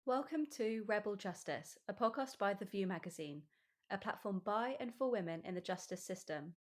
Welcome to Rebel Justice, a podcast by The View magazine, a platform by and for women in the justice system.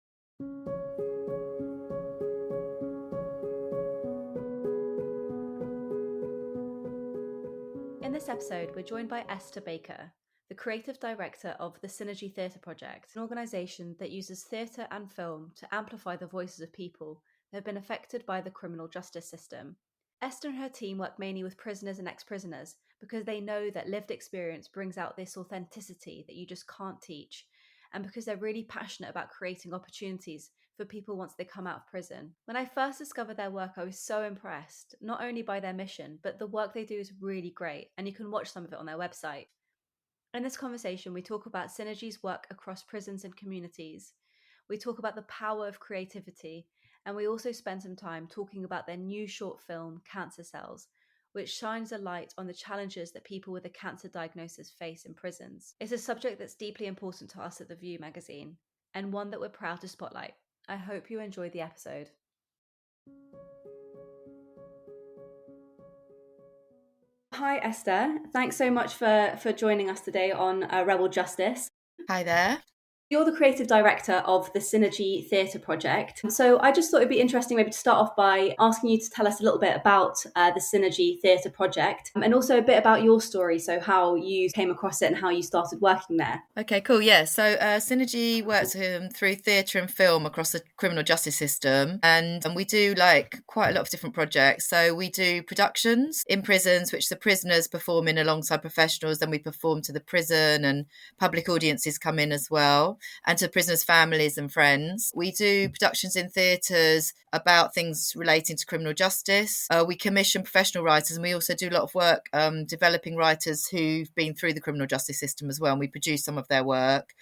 In this episode, we're joined by Esther Baker, the creative director of the Synergy Theatre Project, an organisation that uses theatre and film to amplify the voices of people who have been affected by the criminal justice system. Esther and her team work mainly with prisoners and ex-prisoners because they know that lived experience brings out this authenticity that you just can't teach, and because they're really passionate about creating opportunities for people once they come out of prison. When I first discovered their work, I was so impressed, not only by their mission, but the work they do is really great, and you can watch some of it on their website. In this conversation, we talk about Synergy's work across prisons and communities. We talk about the power of creativity, and we also spend some time talking about their new short film, Cancer Cells, which shines a light on the challenges that people with a cancer diagnosis face in prisons. It's a subject that's deeply important to us at The View magazine, and one that we're proud to spotlight. I hope you enjoyed the episode. Hi, Esther. Thanks so much for joining us today on Rebel Justice. Hi there. You're the creative director of the Synergy Theatre Project. So I just thought it'd be interesting maybe to start off by asking you to tell us a little bit about the Synergy Theatre Project and also a bit about your story, so how you came across it and how you started working there. Okay, cool. Yeah, so Synergy works through theatre and film across the criminal justice system, and we do quite a lot of different projects. So we do productions in prisons, which the prisoners perform in alongside professionals. Then we perform to the prison, and public audiences come in as well, and to prisoners' families and friends. We do productions in theatres about things relating to criminal justice. We commission professional writers, and we also do a lot of work developing writers who've been through the criminal justice system as well, and we produce some of their work.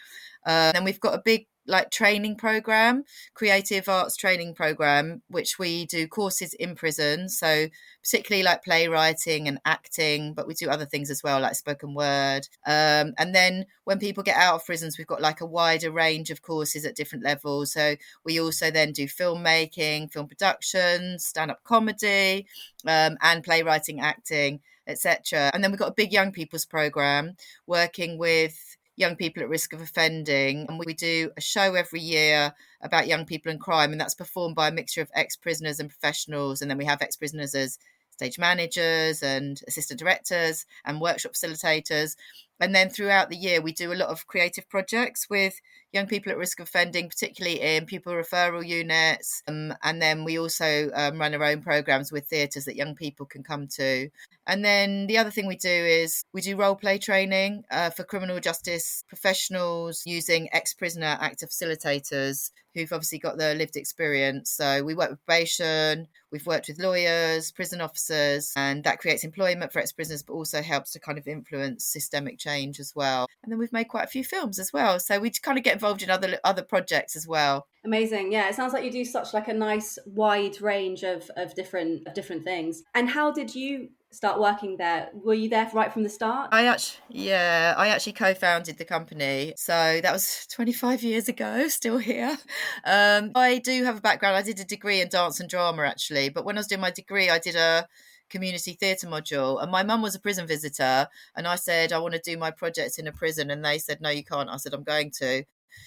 Then we've got a big training program, creative arts training program, which we do courses in prison, so particularly like playwriting and acting, but we do other things as well, like spoken word. And then when people get out of prisons, we've got like a wider range of courses at different levels. So we also then do filmmaking, film production, stand-up comedy, and playwriting, acting, etc. And then we've got a big young people's program working with young people at risk of offending, and we do a show every year about young people and crime, and that's performed by a mixture of ex-prisoners and professionals. And then we have ex-prisoners as stage managers and assistant directors and workshop facilitators. And then throughout the year we do a lot of creative projects with young people at risk of offending, particularly in pupil referral units, and then we also run our own programs with theatres that young people can come to. And then the other thing we do is we do role play training for criminal justice professionals using ex-prisoner actor facilitators who've obviously got the lived experience. So we work with probation, we've worked with lawyers, prison officers, and that creates employment for ex-prisoners, but also helps to kind of influence systemic change as well. And then we've made quite a few films as well. So we kind of get involved in other projects as well. Amazing. Yeah, it sounds like you do such like a nice wide range of different things. And how did you start working there? Were you there right from the start? I actually co-founded the company, so that was 25 years ago. Still here. I do have a background. I did a degree in dance and drama actually, but when I was doing my degree I did a community theatre module, and my mum was a prison visitor, and I said I want to do my project in a prison, and they said no you can't. I said I'm going to.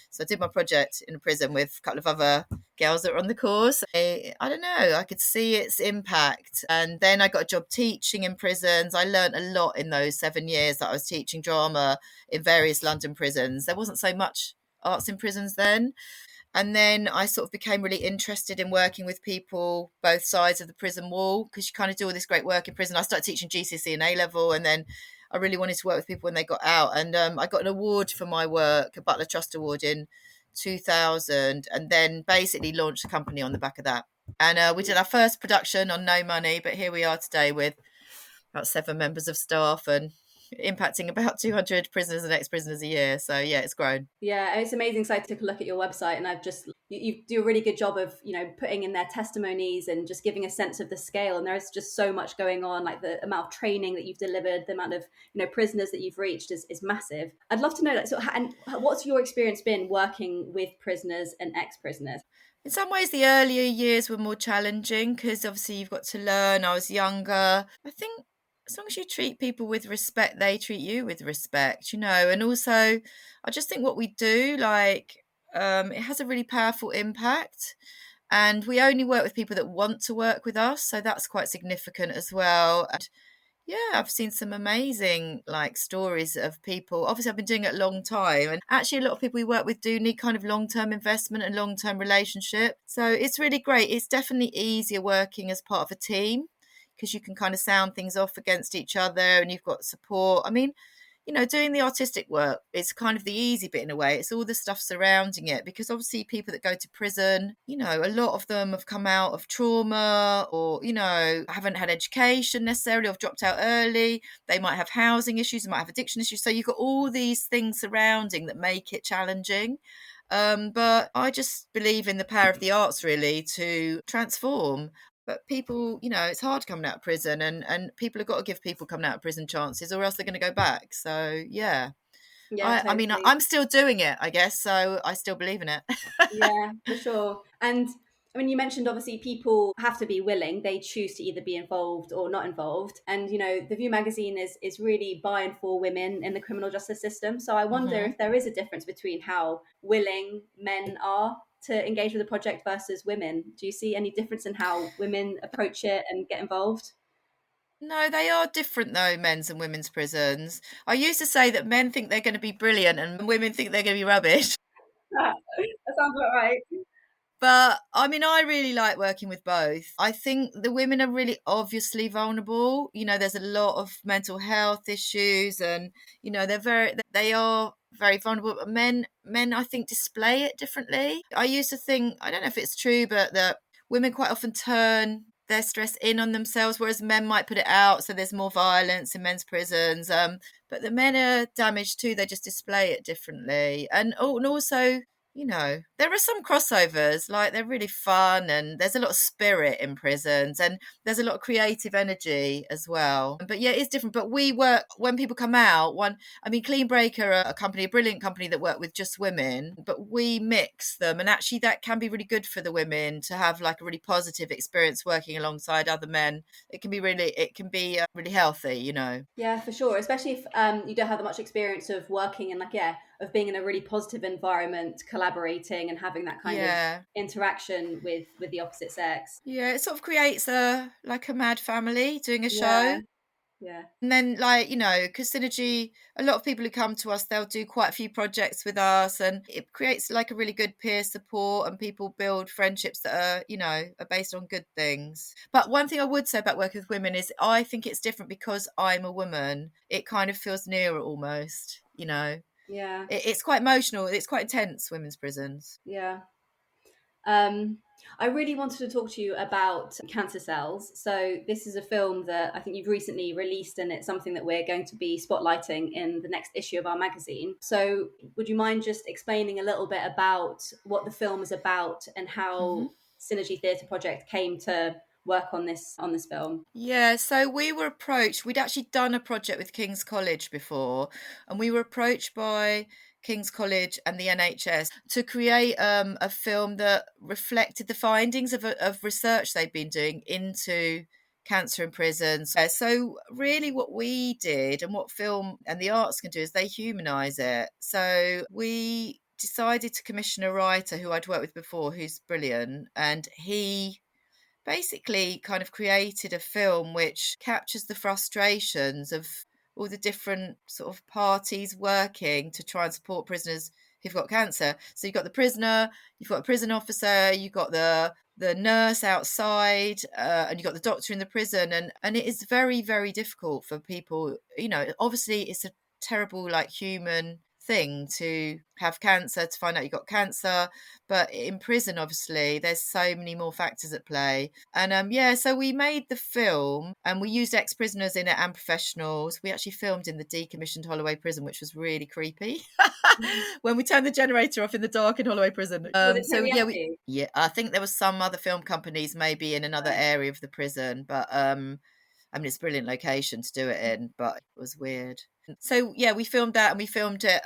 So I did my project in a prison with a couple of other girls that were on the course. I don't know, I could see its impact. And then I got a job teaching in prisons. I learned a lot in those 7 years that I was teaching drama in various London prisons. There wasn't so much arts in prisons then. And then I sort of became really interested in working with people both sides of the prison wall, because you kind of do all this great work in prison. I started teaching GCSE and A-level, and then I really wanted to work with people when they got out. And I got an award for my work, a Butler Trust Award in 2000, and then basically launched a company on the back of that. And we did our first production on no money, but here we are today with about 7 members of staff and impacting about 200 prisoners and ex-prisoners a year. So yeah, it's grown. Yeah, it's amazing. So I took a look at your website, and you do a really good job of putting in their testimonies and just giving a sense of the scale. And there's just so much going on, like the amount of training that you've delivered, the amount of prisoners that you've reached is massive. I'd love to know that. So, and what's your experience been working with prisoners and ex-prisoners? In some ways, the earlier years were more challenging because obviously you've got to learn. I was younger. I think as long as you treat people with respect, they treat you with respect, you know. And also, I just think what we do, like, it has a really powerful impact. And we only work with people that want to work with us, so that's quite significant as well. And yeah, I've seen some amazing like stories of people. Obviously, I've been doing it a long time, and actually, a lot of people we work with do need kind of long-term investment and long-term relationship. So it's really great. It's definitely easier working as part of a team because you can kind of sound things off against each other, and you've got support. I mean, you know, doing the artistic work is kind of the easy bit in a way. It's all the stuff surrounding it because obviously people that go to prison, you know, a lot of them have come out of trauma or, you know, haven't had education necessarily or have dropped out early. They might have housing issues, they might have addiction issues. So you've got all these things surrounding that make it challenging. But I just believe in the power of the arts really to transform. But people, you know, it's hard coming out of prison, and people have got to give people coming out of prison chances, or else they're going to go back. So yeah, Yeah, I mean, totally. I'm still doing it, I guess. So I still believe in it. Yeah, for sure. And I mean, you mentioned obviously people have to be willing. They choose to either be involved or not involved. And you know, the View magazine is really by and for women in the criminal justice system. So I wonder Hmm. if there is a difference between how willing men are to engage with the project versus women. Do you see any difference in how women approach it and get involved? No, they are different though, men's and women's prisons. I used to say that men think they're going to be brilliant and women think they're going to be rubbish. That sounds about right. But I mean, I really like working with both. I think the women are really obviously vulnerable. You know, there's a lot of mental health issues, and you know, they are very vulnerable. But men, I think, display it differently. I used to think, I don't know if it's true, but that women quite often turn their stress in on themselves, whereas men might put it out. So there's more violence in men's prisons. But the men are damaged too. They just display it differently, and also you know, there are some crossovers, like they're really fun and there's a lot of spirit in prisons and there's a lot of creative energy as well. But yeah, it's different. But we work when people come out, I mean, Clean Breaker are a company, a brilliant company that work with just women, but we mix them. And actually, that can be really good for the women to have like a really positive experience working alongside other men. It can be really healthy, you know. Yeah, for sure. Especially if you don't have that much experience of working and like of being in a really positive environment, collaborating and having that kind of Yeah. interaction with the opposite sex. Yeah, it sort of creates a like a mad family doing a Yeah, show. yeah, And then, like, you know, because Synergy, a lot of people who come to us, they'll do quite a few projects with us, and it creates like a really good peer support, and people build friendships that are, you know, are based on good things. But one thing I would say about working with women is I think it's different because I'm a woman. It kind of feels nearer almost, you know. yeah, It's quite emotional. It's quite intense, women's prisons. yeah. Um, I really wanted to talk to you about Cancer Cells. So, this is a film that I think you've recently released, and it's something that we're going to be spotlighting in the next issue of our magazine. So, would you mind just explaining a little bit about what the film is about and Hmm. how Synergy Theatre Project came to work on this film? Yeah, so we were approached. We'd actually done a project with King's College before, and we were approached by King's College and the NHS to create a film that reflected the findings of research they'd been doing into cancer in prisons. So really what we did and what film and the arts can do is they humanise it. So we decided to commission a writer who I'd worked with before, who's brilliant, and he basically kind of created a film which captures the frustrations of all the different sort of parties working to try and support prisoners who've got cancer. So you've got the prisoner, you've got a prison officer, you've got the nurse outside, and you've got the doctor in the prison, and it is very very difficult for people. You know, obviously it's a terrible like human thing to have cancer, to find out you got cancer, but in prison obviously there's so many more factors at play. And yeah, so we made the film and we used ex-prisoners in it and professionals. We actually filmed in the decommissioned Holloway prison, which was really creepy. When we turned the generator off in the dark in Holloway prison. Was it So totally yeah, we empty? yeah, I think there was some other film companies maybe in another area of the prison, but I mean, it's a brilliant location to do it in, but it was weird. So yeah, we filmed that, and we filmed it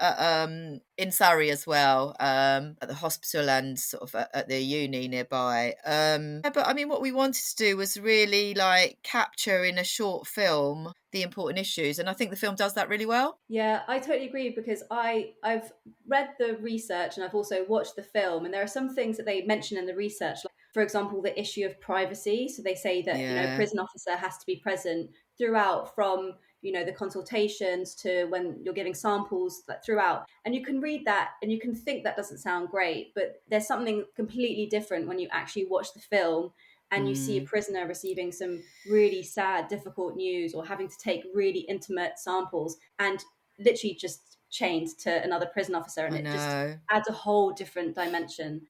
in Surrey as well, at the hospital and sort of at the uni nearby. Yeah, but I mean, what we wanted to do was really like capture in a short film the important issues, and I think the film does that really well. Yeah, I totally agree because I've read the research and I've also watched the film, and there are some things that they mention in the research, like for example the issue of privacy. So they say that, you know, a Yeah. prison officer has to be present throughout, from, you know, the consultations to when you're giving samples, like throughout. And you can read that and you can think that doesn't sound great, but there's something completely different when you actually watch the film and you see a Mm, prisoner receiving some really sad, difficult news or having to take really intimate samples and literally just chained to another prison officer, and I it just know. adds a whole different dimension.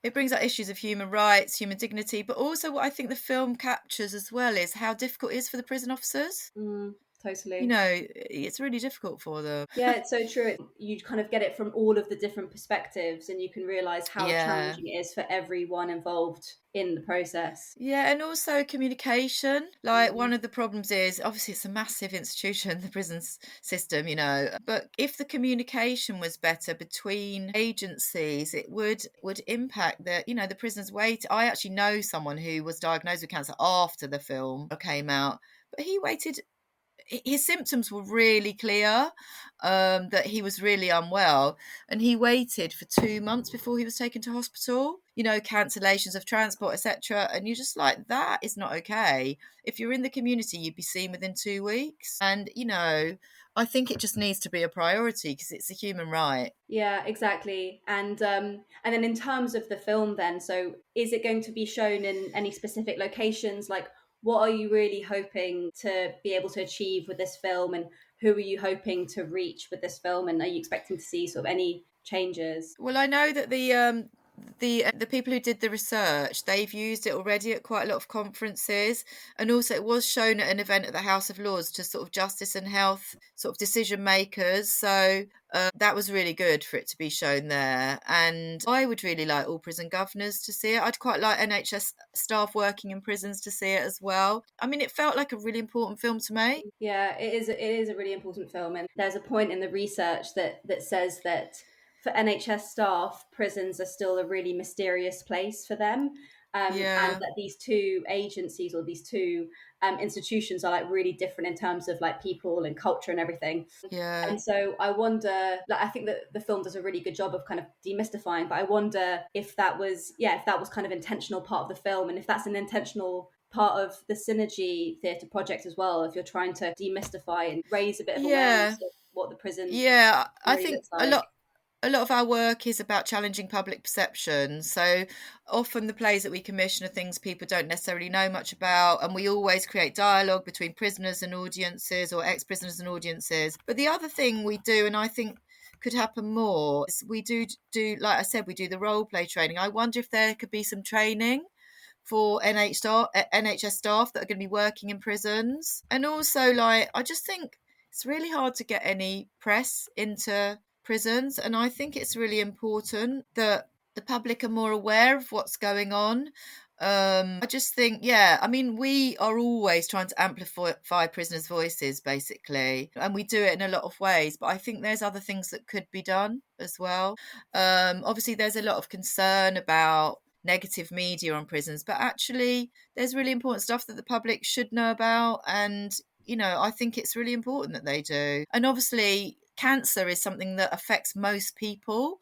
It brings up issues of human rights, human dignity, but also what I think the film captures as well is how difficult it is for the prison officers. You Totally. know, it's really difficult for them. Yeah, it's so true. You kind of get it from all of the different perspectives, and you can realize how Yeah. challenging it is for everyone involved in the process. Yeah, and also communication. Like, one Mm. of the problems is obviously it's a massive institution, the system, you know. But if the communication was better between agencies, it would impact the, you know, the prisoners wait. I actually know someone who was diagnosed with cancer after the film came out, but he waited, his symptoms were really clear, that he was really unwell, and he waited for 2 months before he was taken to hospital, you know, cancellations of transport, etc. And you're just like, that is not okay. If you're in the community, you'd be seen within 2 weeks. And you know, I think it just needs to be a priority because it's a human right. Yeah, exactly. And then in terms of the film then, so is it going to be shown in any specific locations? Like what are you really hoping to be able to achieve with this film, and who are you hoping to reach with this film, and are you expecting to see sort of any changes? Well, I know that the people who did the research, they've used it already at quite a lot of conferences, and also it was shown at an event at the House of Lords to sort of justice and health sort of decision makers. So that was really good for it to be shown there. And I would really like all prison governors to see it. I'd quite like NHS staff working in prisons to see it as well. I mean, it felt like a really important film to make. Yeah, it is. It is a really important film, and there's a point in the research that says that for NHS staff, prisons are still a really mysterious place for them, and Yeah, that these two agencies or these two institutions are like really different in terms of like people and culture and everything. yeah. And so I wonder, like, I think that the film does a really good job of kind of demystifying, but I wonder if that was, yeah, if that was kind of intentional part of the film, and if that's an intentional part of the Synergy Theatre project as well, if you're trying to demystify and raise a bit of awareness Yeah, of what the prison yeah. I really think looks like. a lot of our work is about challenging public perception. So often the plays that we commission are things people don't necessarily know much about, and we always create dialogue between prisoners and audiences, or ex-prisoners and audiences. But the other thing we do, and I think could happen more, is we do, like I said, we do the role play training. I wonder if there could be some training for NHS staff that are going to be working in prisons. And also, like, I just think it's really hard to get any press into prisons. And I think it's really important that the public are more aware of what's going on. I just think, yeah, I mean, we are always trying to amplify prisoners' voices, basically, and we do it in a lot of ways. But I think there's other things that could be done as well. Obviously, there's a lot of concern about negative media on prisons, but actually there's really important stuff that the public should know about, and you know, I think it's really important that they do. And obviously cancer is something that affects most people,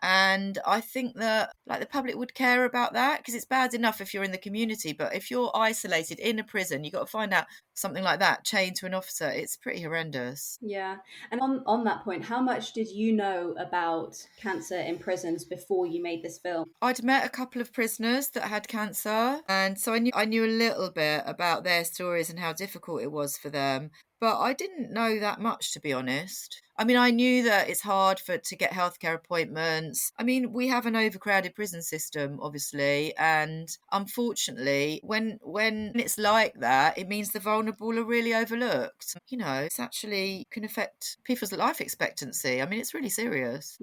and I think that like the public would care about that, because it's bad enough if you're in the community, but if you're isolated in a prison, you've got to find out something like that chained to an officer. It's pretty horrendous. Yeah. And on that point, how much did you know about cancer in prisons before you made this film? I'd met a couple of prisoners that had cancer, and so I knew a little bit about their stories and how difficult it was for them. But I didn't know that much, to be honest. I mean, I knew that it's hard to get healthcare appointments. I mean, we have an overcrowded prison system, obviously, and unfortunately, when it's like that, it means the vulnerable are really overlooked. You know, it's actually can affect people's life expectancy. I mean, it's really serious.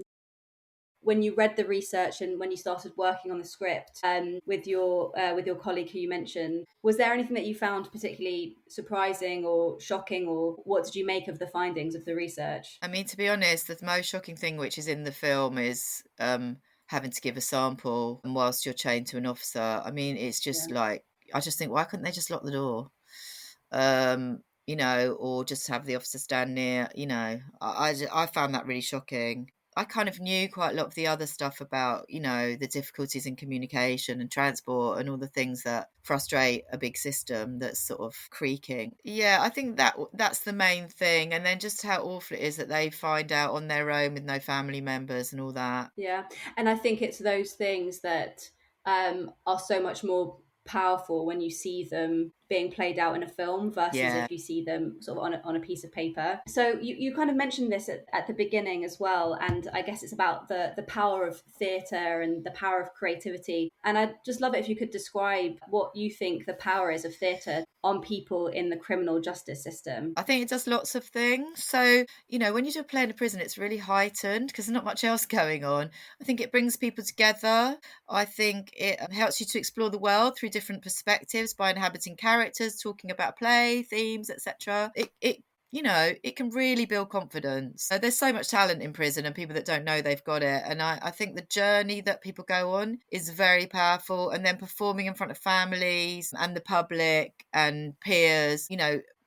when you read the research and when you started working on the script with your colleague who you mentioned, was there anything that you found particularly surprising or shocking, or what did you make of the findings of the research? I mean, to be honest, the most shocking thing which is in the film is having to give a sample whilst you're chained to an officer. I mean, it's just Yeah. like, I just think, why couldn't they just lock the door? Or just have the officer stand near, I found that really shocking. I kind of knew quite a lot of the other stuff about, the difficulties in communication and transport and all the things that frustrate a big system that's sort of creaking. Yeah, I think that's the main thing. And then just how awful it is that they find out on their own with no family members and all that. Yeah, and I think it's those things that are so much more powerful when you see them being played out in a film versus Yeah. if you see them sort of on a piece of paper. So you kind of mentioned this at the beginning as well, and I guess it's about the power of theatre and the power of creativity. And I'd just love it if you could describe what you think the power is of theatre on people in the criminal justice system. I think it does lots of things. So, when you do a play in a prison, it's really heightened because there's not much else going on. I think it brings people together. I think it helps you to explore the world through different perspectives by inhabiting characters, talking about play, themes, etc. It can really build confidence. There's so much talent in prison and people that don't know they've got it. And I think the journey that people go on is very powerful. And then performing in front of families and the public and peers,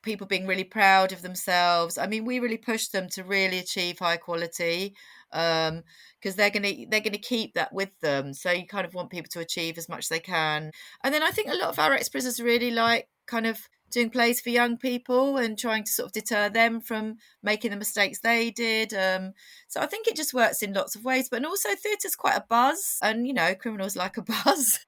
people being really proud of themselves. I mean, we really push them to really achieve high quality because they're gonna keep that with them. So you kind of want people to achieve as much as they can. And then I think a lot of our ex-prisoners really like kind of doing plays for young people and trying to sort of deter them from making the mistakes they did. So I think it just works in lots of ways. But also theatre's quite a buzz, and criminals like a buzz.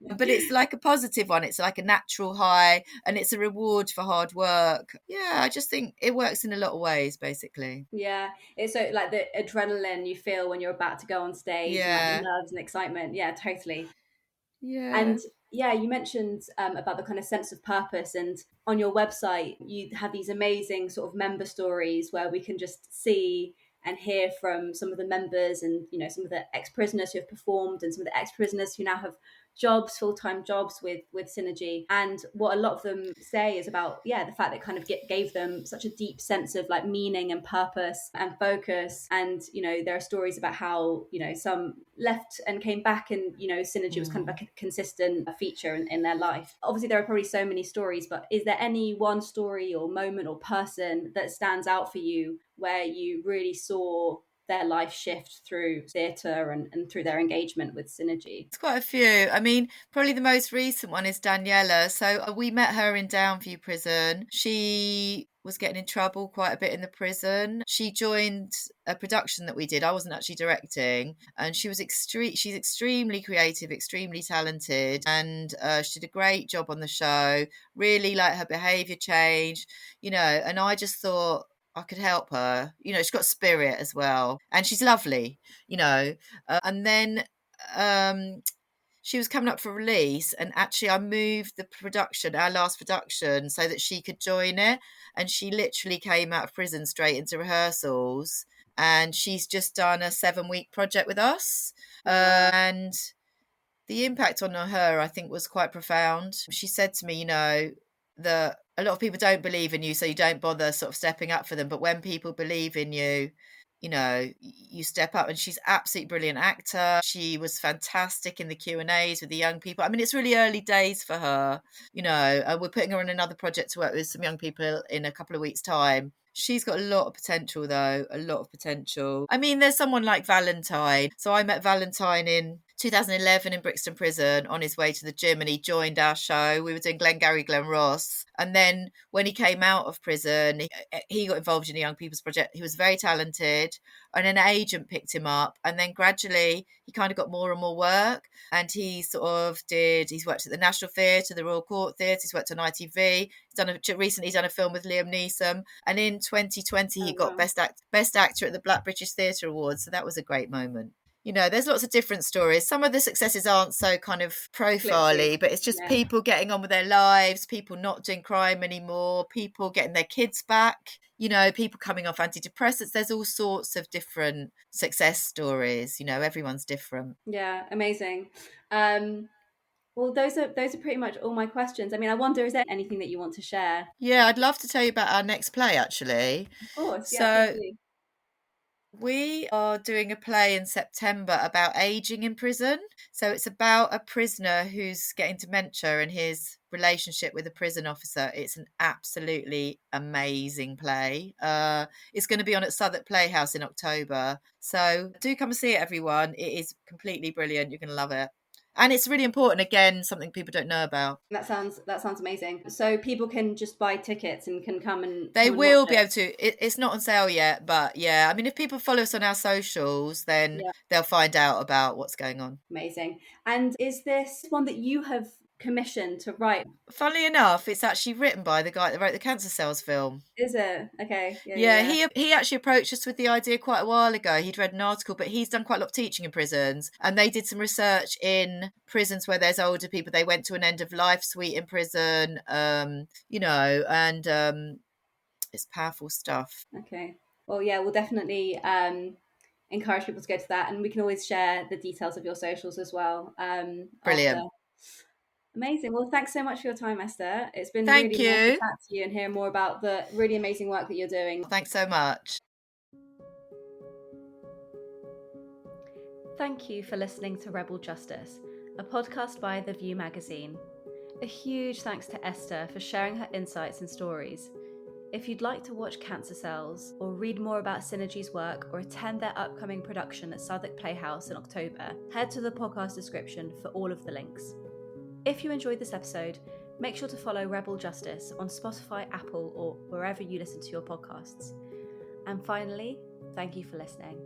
But it's like a positive one. It's like a natural high and it's a reward for hard work. Yeah, I just think it works in a lot of ways, basically. Yeah, it's so like the adrenaline you feel when you're about to go on stage and like the Yeah. nerves and excitement. Yeah, totally. Yeah. And yeah, you mentioned about the kind of sense of purpose, and on your website, you have these amazing sort of member stories where we can just see and hear from some of the members, and some of the ex-prisoners who have performed, and some of the ex-prisoners who now have jobs, full-time jobs with Synergy. And what a lot of them say is about, yeah, the fact that it kind of gave them such a deep sense of like meaning and purpose and focus. And there are stories about how some left and came back, and Synergy was kind of Mm. like a consistent feature in their life. Obviously there are probably so many stories, but is there any one story or moment or person that stands out for you where you really saw their life shift through theatre and through their engagement with Synergy? It's quite a few. I mean, probably the most recent one is Daniela. So we met her in Downview Prison. She was getting in trouble quite a bit in the prison. She joined a production that we did. I wasn't actually directing, and she's extremely creative, extremely talented, and she did a great job on the show. Really like her behaviour changed, and I just thought I could help her. She's got spirit as well, and she's lovely, and then um she was coming up for release, and actually I moved the production, our last production, so that she could join it. And she literally came out of prison straight into rehearsals, and she's just done a 7-week project with us. Wow. And the impact on her, I think, was quite profound. She said to me, that a lot of people don't believe in you, so you don't bother sort of stepping up for them. But when people believe in you, you step up. And she's absolutely brilliant actor. She was fantastic in the Q&As with the young people. I mean, it's really early days for her. We're putting her on another project to work with some young people in a couple of weeks' time. She's got a lot of potential, though, a lot of potential. I mean, there's someone like Valentine. So I met Valentine in 2011 in Brixton Prison on his way to the gym, and he joined our show. We were doing Glengarry Glen Ross. And then when he came out of prison, he got involved in a young people's project. He was very talented, and an agent picked him up. And then gradually he kind of got more and more work. And he's worked at the National Theatre, the Royal Court Theatre, he's worked on ITV. Recently done a film with Liam Neeson. And in 2020, he Oh got wow. Best Actor at the Black British Theatre Awards. So that was a great moment. There's lots of different stories. Some of the successes aren't so kind of profile-y, but it's just people getting on with their lives, people not doing crime anymore, people getting their kids back, people coming off antidepressants. There's all sorts of different success stories. Everyone's different. Yeah, amazing. Well, those are pretty much all my questions. I mean, I wonder, is there anything that you want to share? Yeah, I'd love to tell you about our next play, actually. Of course, yeah, please So do. we are doing a play in September about aging in prison. So it's about a prisoner who's getting dementia and his relationship with a prison officer. It's an absolutely amazing play. It's going to be on at Southwark Playhouse in October. So do come and see it, everyone. It is completely brilliant. You're going to love it. And it's really important, again, something people don't know about. That sounds amazing. So people can just buy tickets and can come and They come and watch will be it. able to. It's not on sale yet, but yeah. I mean, if people follow us on our socials, then Yeah, they'll find out about what's going on. amazing. And is this one that you have commissioned to write? Funnily enough, it's actually written by the guy that wrote the Cancer Cells film. Is it? Okay. Yeah, Yeah. he actually approached us with the idea quite a while ago. He'd read an article, but he's done quite a lot of teaching in prisons, and they did some research in prisons where there's older people. They went to an end of life suite in prison, and it's powerful stuff. Okay. Well, yeah, we'll definitely encourage people to go to that, and we can always share the details of your socials as well. After. Brilliant. Amazing. Well, thanks so much for your time, Esther. It's been really Thank nice to you. chat to you and hear more about the really amazing work that you're doing. Thanks so much. Thank you for listening to Rebel Justice, a podcast by The View magazine. A huge thanks to Esther for sharing her insights and stories. If you'd like to watch Cancer Cells, or read more about Synergy's work, or attend their upcoming production at Southwark Playhouse in October, head to the podcast description for all of the links. If you enjoyed this episode, make sure to follow Rebel Justice on Spotify, Apple, or wherever you listen to your podcasts. And finally, thank you for listening.